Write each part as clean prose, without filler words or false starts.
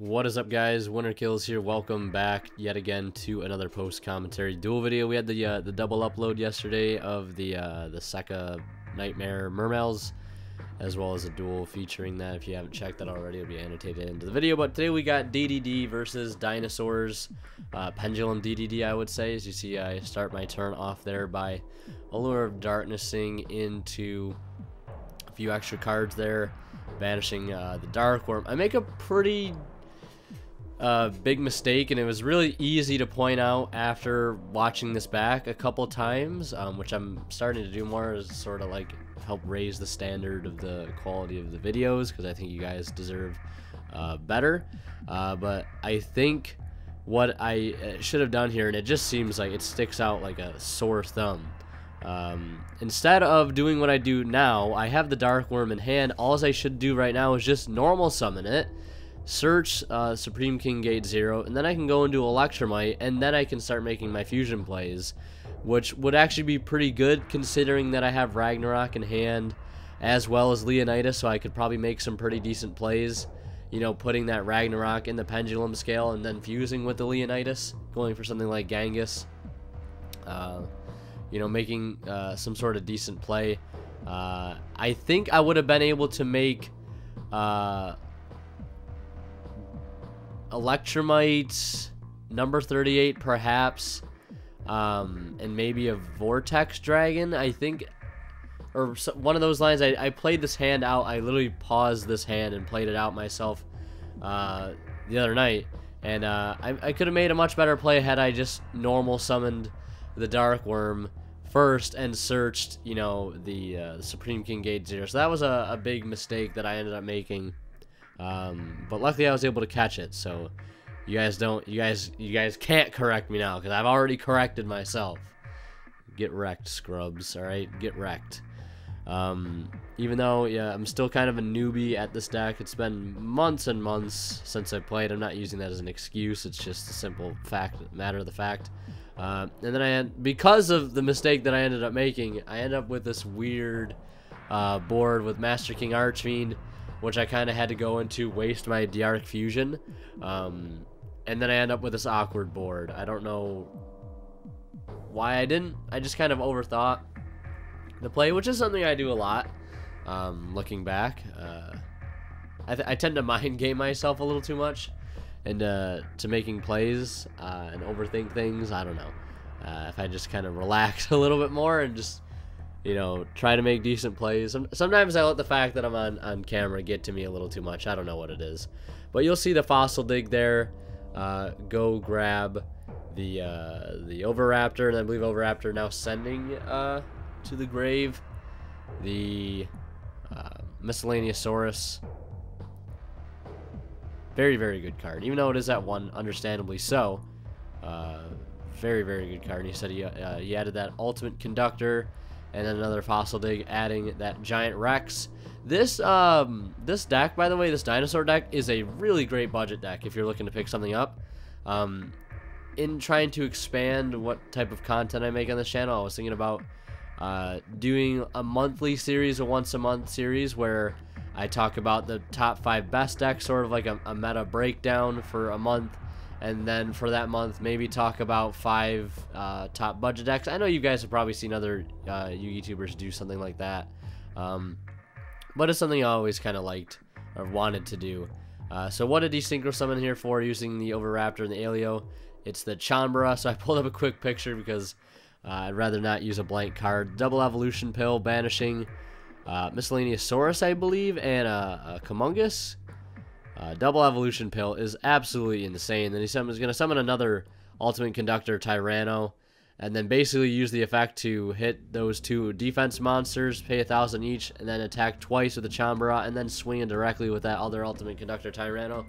What is up, guys? Winter Kills here. Welcome back yet again to another post-commentary duel video. We had the double upload yesterday of the Sekka Nightmare Mermails, as well as a duel featuring that. If you haven't checked that already, it'll be annotated into the video. But today we got DDD versus Dinosaurs, Pendulum DDD, I would say. As you see, I start my turn off there by Allure of Darknessing into a few extra cards there, banishing the darkwurm. I make a pretty big mistake, and it was really easy to point out after watching this back a couple times, which I'm starting to do more, is sort of like help raise the standard of the quality of the videos, because I think you guys deserve better. But I think what I should have done here, and it just seems like it sticks out like a sore thumb. Instead of doing what I do now, I have the darkwurm in hand. All I should do right now is just normal summon it, search Supreme King Gate 0, and then I can go into Electromite, and then I can start making my fusion plays, which would actually be pretty good considering that I have Ragnarok in hand as well as Leonidas, so I could probably make some pretty decent plays, you know, putting that Ragnarok in the Pendulum scale and then fusing with the Leonidas, going for something like Genghis, you know, making some sort of decent play. I think I would have been able to make Electromite, number 38 perhaps, and maybe a Vortex Dragon, I think, or one of those lines. I played this hand out. I literally paused this hand and played it out myself the other night, and I could have made a much better play had I just normal summoned the darkwurm first and searched, you know, the Supreme King Gate 0. So that was a big mistake that I ended up making. But luckily I was able to catch it, so you guys can't correct me now, because I've already corrected myself. Get wrecked, scrubs. Alright, get wrecked. Even though, yeah, I'm still kind of a newbie at this deck. It's been months and months since I played. I'm not using that as an excuse. It's just a simple matter of the fact. And then because of the mistake that I ended up making, I ended up with this weird board with Master King Archfiend, which I kind of had to go into, waste my Diarch Fusion, and then I end up with this awkward board. I don't know why I didn't. I just kind of overthought the play, which is something I do a lot, looking back. I tend to mind game myself a little too much, and to making plays and overthink things. I don't know. If I just kind of relax a little bit more and just, you know, try to make decent plays. Sometimes I let the fact that I'm on camera get to me a little too much. I don't know what it is. But you'll see the Fossil Dig there. Go grab the Oviraptor, and I believe Oviraptor now sending to the grave the Miscellaneousaurus. Very, very good card. Even though it is at 1, understandably so. Very, very good card. And he said he added that Ultimate Conductor, and then another Fossil Dig, adding that Giant Rex. This deck, by the way, this Dinosaur deck, is a really great budget deck if you're looking to pick something up. In trying to expand what type of content I make on this channel, I was thinking about doing a monthly series, a once-a-month series, where I talk about the top 5 best decks, sort of like a meta breakdown for a month. And then for that month, maybe talk about 5 top budget decks. I know you guys have probably seen other YouTubers do something like that. But it's something I always kind of liked or wanted to do. So what did he synchro summon here for using the Oviraptor and the Aleo? It's the Chambara. So I pulled up a quick picture because I'd rather not use a blank card. Double Evolution Pill, banishing Miscellaneousaurus, I believe, and a Comungus. Double Evolution Pill is absolutely insane. Then he's going to summon another Ultimate Conductor Tyranno, and then basically use the effect to hit those 2 defense monsters, pay 1,000 each, and then attack twice with the Chambara, and then swing it directly with that other Ultimate Conductor Tyranno.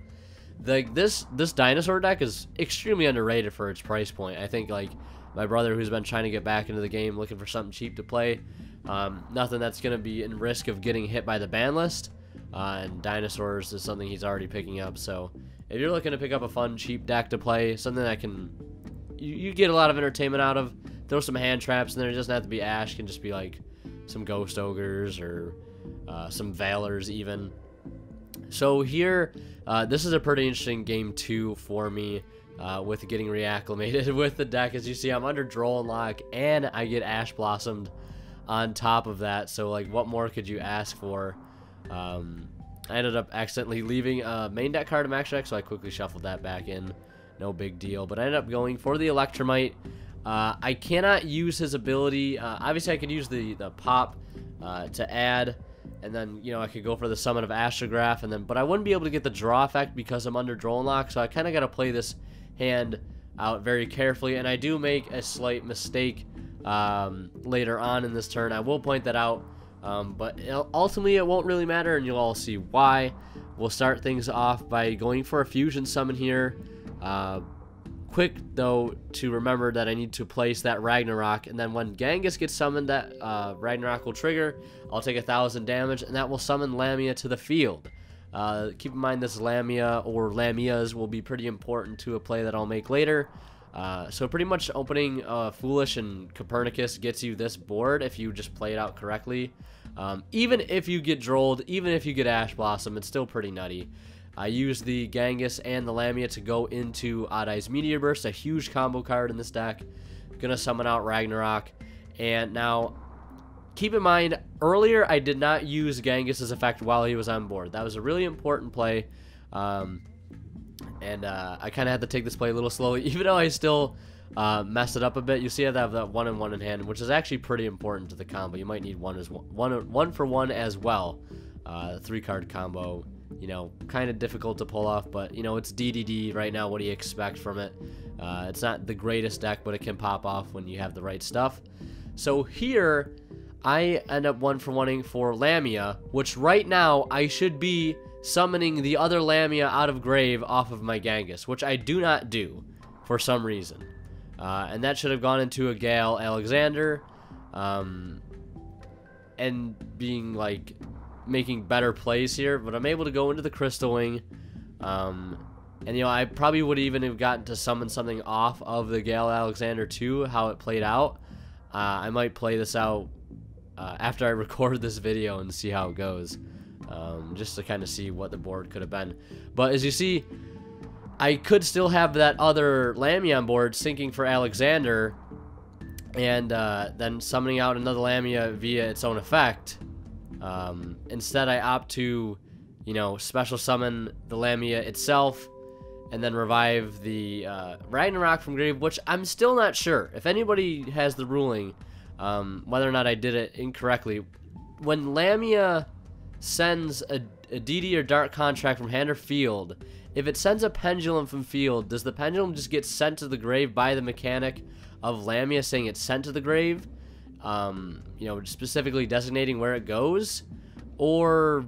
This Dinosaur deck is extremely underrated for its price point. I think, like, my brother, who's been trying to get back into the game, looking for something cheap to play, nothing that's going to be in risk of getting hit by the ban list. And Dinosaurs is something he's already picking up. So if you're looking to pick up a fun, cheap deck to play, something that you get a lot of entertainment out of, throw some hand traps in there. It doesn't have to be Ash. It can just be like some Ghost Ogres or some Valors even. So here, this is a pretty interesting game 2 for me, with getting reacclimated with the deck. As you see, I'm under Droll Lock, and I get Ash Blossomed on top of that. So, like, what more could you ask for? I ended up accidentally leaving a main deck card in max deck, so I quickly shuffled that back in. No big deal. But I ended up going for the Electromite. I cannot use his ability. Obviously, I could use the pop to add. And then, you know, I could go for the Summon of Astrograph, but I wouldn't be able to get the draw effect because I'm under Droll Lock, so I kind of got to play this hand out very carefully, and I do make a slight mistake later on in this turn. I will point that out, but ultimately it won't really matter, and you'll all see why. We'll start things off by going for a Fusion Summon here. Quick, though, to remember that I need to place that Ragnarok, and then when Genghis gets summoned, that Ragnarok will trigger. I'll take 1,000 damage, and that will summon Lamia to the field. Keep in mind this Lamia or Lamias will be pretty important to a play that I'll make later. So pretty much opening Foolish and Copernicus gets you this board if you just play it out correctly. Even if you get Drolled, even if you get Ash Blossom, it's still pretty nutty. I use the Genghis and the Lamia to go into Odd Eye's Meteor Burst, a huge combo card in this deck. Gonna summon out Ragnarok. And now, keep in mind, earlier I did not use Genghis' effect while he was on board. That was a really important play. I kind of had to take this play a little slowly, even though I still messed it up a bit. You see I have that 1-and-1 in hand, which is actually pretty important to the combo. You might need one for one as well. 3-card combo. You know, kind of difficult to pull off, but, you know, it's DDD right now. What do you expect from it? It's not the greatest deck, but it can pop off when you have the right stuff. So here, I end up 1-for-1-ing for Lamia, which right now I should be summoning the other Lamia out of grave off of my Genghis, which I do not do for some reason. And that should have gone into a Gale Alexander, and being like making better plays here, but I'm able to go into the Crystal Wing, and you know, I probably would even have gotten to summon something off of the Gale Alexander too, how it played out. I might play this out after I record this video and see how it goes, just to kind of see what the board could have been. But as you see, I could still have that other Lamia on board sinking for Alexander, and then summoning out another Lamia via its own effect. Instead, I opt to, you know, special summon the Lamia itself, and then revive the Ragnarok from grave, which I'm still not sure. If anybody has the ruling, whether or not I did it incorrectly, when Lamia sends a DD or Dark Contract from hand or field, if it sends a Pendulum from field, does the Pendulum just get sent to the grave by the mechanic of Lamia saying it's sent to the grave? You know, specifically designating where it goes, or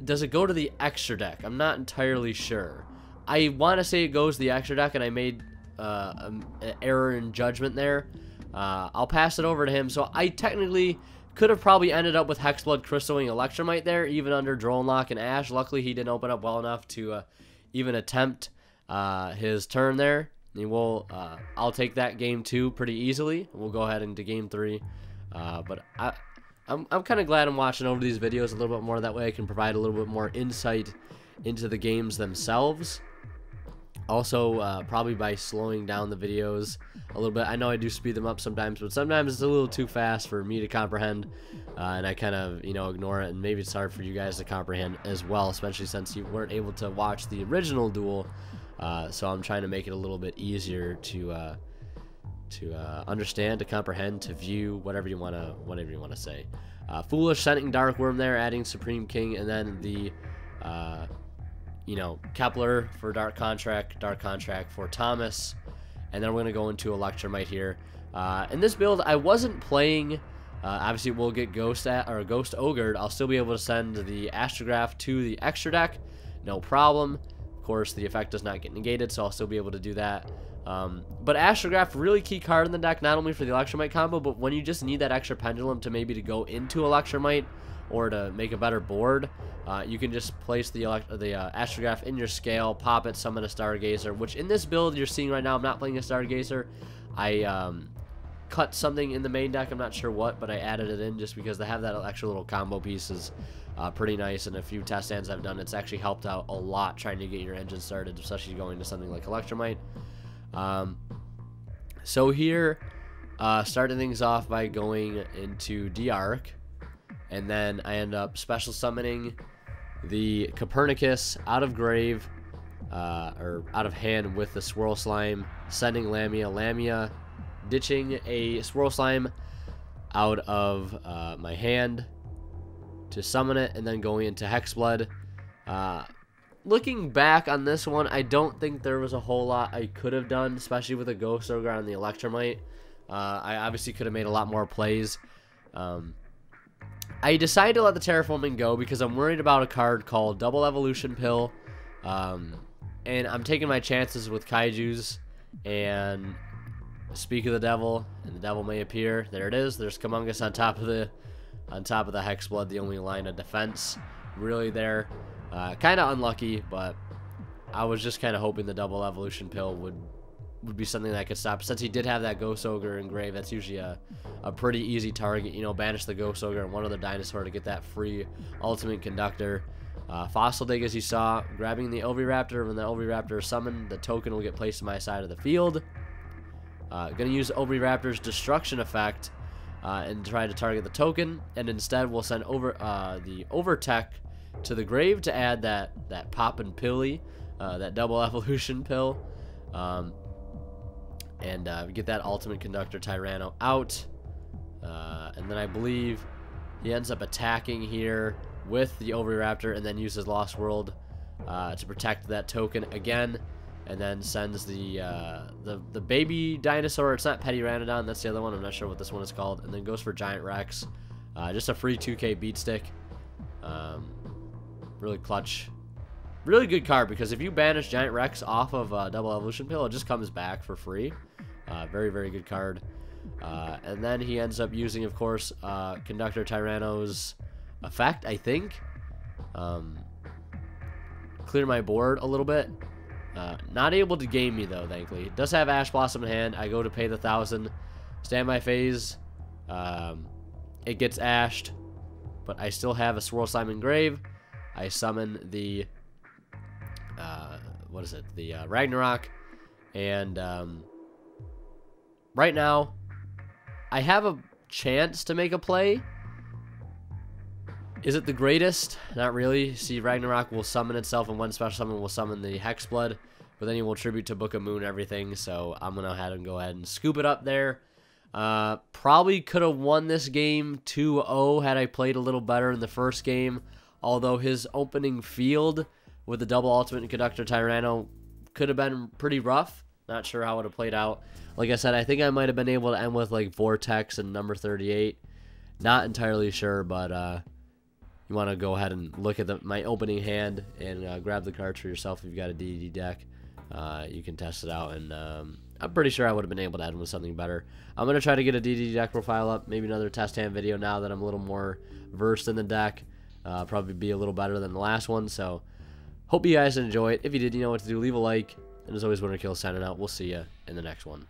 does it go to the extra deck? I'm not entirely sure. I want to say it goes to the extra deck, and I made an error in judgment there. I'll pass it over to him. So I technically could have probably ended up with Hexblood, Crystal Wing, Electromite there, even under Droll Lock and Ash. Luckily, he didn't open up well enough to even attempt his turn there. I'll take that game 2 pretty easily. We'll go ahead into game 3. But I'm kind of glad I'm watching over these videos a little bit more. That way I can provide a little bit more insight into the games themselves. Also, probably by slowing down the videos a little bit. I know I do speed them up sometimes, but sometimes it's a little too fast for me to comprehend. And I kind of, you know, ignore it. And maybe it's hard for you guys to comprehend as well, especially since you weren't able to watch the original duel. So I'm trying to make it a little bit easier to understand, to comprehend, to view, whatever you want to say. Foolish sending Darkwurm there, adding Supreme King, and then the you know, Kepler for Dark Contract for Thomas, and then we're gonna go into Electromite here. In this build, I wasn't playing. Obviously, we'll get Ghost Ogred. I'll still be able to send the Astrograph to the extra deck, no problem. Of course, the effect does not get negated, so I'll still be able to do that. But Astrograph, really key card in the deck, not only for the Electromite combo, but when you just need that extra Pendulum to maybe to go into Electromite or to make a better board, you can just place the Astrograph in your scale, pop it, summon a Stargazer, which in this build you're seeing right now, I'm not playing a Stargazer. I cut something in the main deck. I'm not sure what, but I added it in just because they have that extra little combo piece is pretty nice. And a few test stands I've done, it's actually helped out a lot trying to get your engine started, especially going to something like Electromite. So here, starting things off by going into D-Arc, and then I end up special summoning the Copernicus out of grave, or out of hand with the Swirl Slime, sending Lamia, ditching a Swirl Slime out of my hand to summon it, and then going into Hexblood. Looking back on this one, I don't think there was a whole lot I could have done, especially with a Ghost Ogre on the Electromite. I obviously could have made a lot more plays. I decided to let the Terraforming go because I'm worried about a card called Double Evolution Pill. And I'm taking my chances with Kaijus and Speak of the Devil, and the Devil may appear. There it is. There's Kamungus on top of the Hexblood, the only line of defense really there. Kind of unlucky, but I was just kind of hoping the Double Evolution Pill would be something that could stop. Since he did have that Ghost Ogre in grave, that's usually a pretty easy target. You know, banish the Ghost Ogre and one other Dinosaur to get that free Ultimate Conductor. Fossil Dig, as you saw, grabbing the Oviraptor. When the Oviraptor is summoned, the token will get placed to my side of the field. Gonna use Oviraptor's Destruction effect and try to target the token, and instead we'll send the Overtech to the grave to add that Poppin' Pilly, that Double Evolution Pill, and get that Ultimate Conductor Tyranno out. And then I believe he ends up attacking here with the Oviraptor, and then uses Lost World to protect that token again, and then sends the baby dinosaur. It's not Pettyranodon, that's the other one. I'm not sure what this one is called. And then goes for Giant Rex. Just a free 2k beat stick. Really clutch. Really good card, because if you banish Giant Rex off of Double Evolution Pill, it just comes back for free. Very, very good card. And then he ends up using, of course, Conductor Tyranno's effect, I think. Clear my board a little bit. Not able to game me, though, thankfully. It does have Ash Blossom in hand. I go to pay the 1,000. Standby phase. It gets ashed, but I still have a Swirl Slime in grave. I summon the what is it? The Ragnarok, and right now I have a chance to make a play. Is it the greatest? Not really. See, Ragnarok will summon itself, and one special summon will summon the Hexblood, but then he will tribute to Book of Moon and everything, so I'm going to go ahead and scoop it up there. Probably could have won this game 2-0 had I played a little better in the first game, although his opening field with the double Ultimate Conductor Tyranno could have been pretty rough. Not sure how it would have played out. Like I said, I think I might have been able to end with like Vortex and number 38. Not entirely sure, but you want to go ahead and look at my opening hand and grab the cards for yourself if you've got a DD deck. You can test it out, and I'm pretty sure I would have been able to end with something better. I'm going to try to get a DD deck profile up, maybe another test hand video now that I'm a little more versed in the deck. Probably be a little better than the last one, so hope you guys enjoy it. If you did, you know what to do. Leave a like, and as always, WinnerKill signing out. We'll see you in the next one.